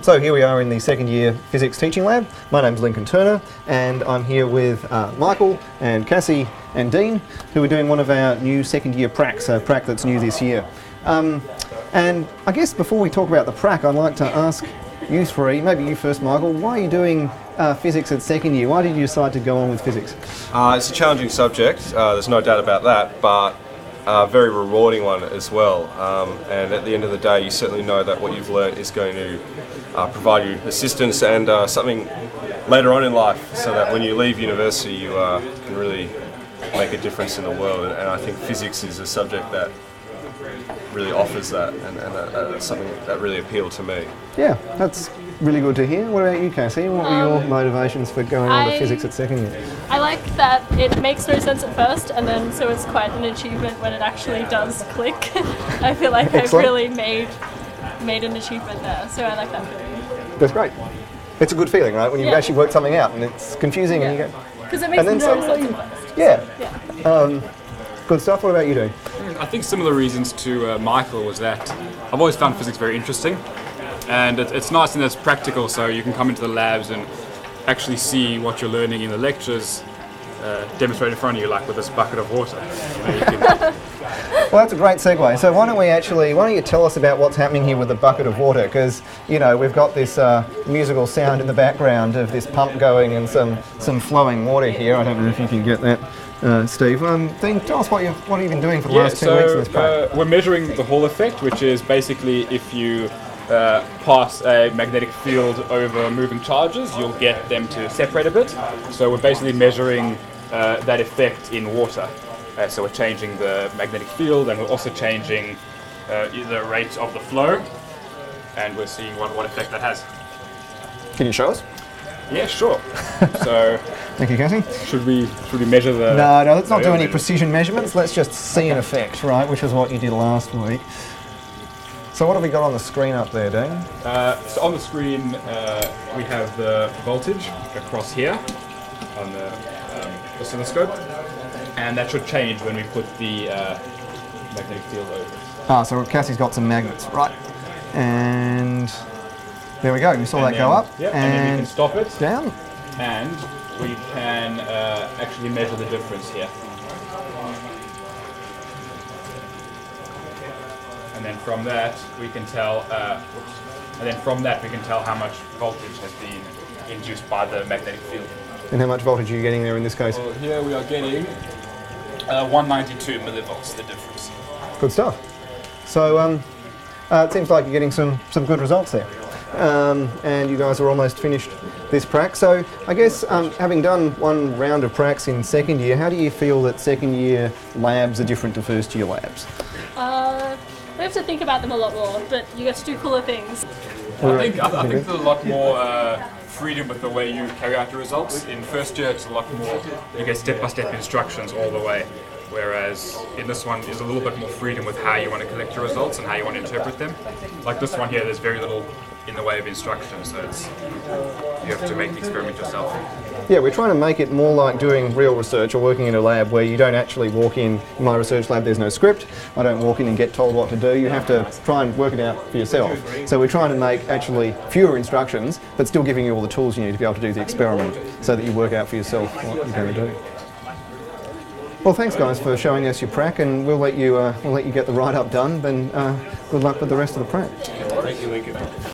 So here we are in the second year physics teaching lab. My name's Lincoln Turner and I'm here with Michael and Cassie and Dean, who are doing one of our new second year pracs, a prac that's new this year. And I guess before we talk about the prac, I'd like to ask you three, maybe you first Michael, why are you doing physics at second year? Why did you decide to go on with physics? It's a challenging subject, there's no doubt about that, but a very rewarding one as well. And at the end of the day, you certainly know that what you've learnt is going to provide you assistance and something later on in life, so that when you leave university you can really make a difference in the world. And I think physics is a subject that really offers that, and that's something that really appealed to me. Yeah, that's really good to hear. What about you, Cassie? What were your motivations for going on to physics at second year? I like that it makes no sense at first, and then so it's quite an achievement when it actually does click. I feel like I've really made an achievement there, so I like that feeling. That's great. It's a good feeling, right? When you actually work something out and it's confusing and you go... Because it makes no sense at first. Yeah. Good stuff. What about you, Dean? I think similar reasons to Michael was that I've always found physics very interesting, and it's nice and it's practical, so you can come into the labs and actually see what you're learning in the lectures demonstrated in front of you, like with this bucket of water. Well, that's a great segue. So why don't you tell us about what's happening here with the bucket of water? Because, you know, we've got this musical sound in the background of this pump going and some flowing water here. I don't know if you can get that. Steve, Dean, tell us what you've been doing for the last 2 weeks in this prac. We're measuring the Hall effect, which is basically if you pass a magnetic field over moving charges, you'll get them to separate a bit. So we're basically measuring that effect in water. So we're changing the magnetic field, and we're also changing the rate of the flow, and we're seeing what effect that has. Can you show us? Yeah, sure. So, thank you, Cassie. Should we measure the... No, let's not do any precision measurements. Let's just see an effect, right? Which is what you did last week. So what have we got on the screen up there, Dean? So on the screen, we have the voltage across here on the oscilloscope, and that should change when we put the magnetic field over. So Cassie's got some magnets, right? And there we go. You saw that go up, and then we can stop it down, and we can actually measure the difference here. And then from that we can tell. How much voltage has been induced by the magnetic field. And how much voltage are you getting there in this case? Well, here we are getting 192 millivolts, the difference. Good stuff. So it seems like you're getting some good results there. And you guys are almost finished this prac. So I guess having done one round of pracs in second year, how do you feel that second year labs are different to first year labs? We have to think about them a lot more, but you get to do cooler things. I think there's a lot more freedom with the way you carry out your results. In first year, it's a lot more, you get step-by-step instructions all the way. Whereas in this one, there's a little bit more freedom with how you want to collect your results and how you want to interpret them. Like this one here, there's very little in the way of instruction, so you have to make the experiment yourself. Yeah, we're trying to make it more like doing real research or working in a lab where you don't actually walk in my research lab, there's no script. I don't walk in and get told what to do. You have to try and work it out for yourself. So we're trying to make actually fewer instructions, but still giving you all the tools you need to be able to do the experiment so that you work out for yourself what you're going to do. Well, thanks guys for showing us your prac, and we'll let you get the write-up done. Then good luck with the rest of the prac. Thank you, Lincoln.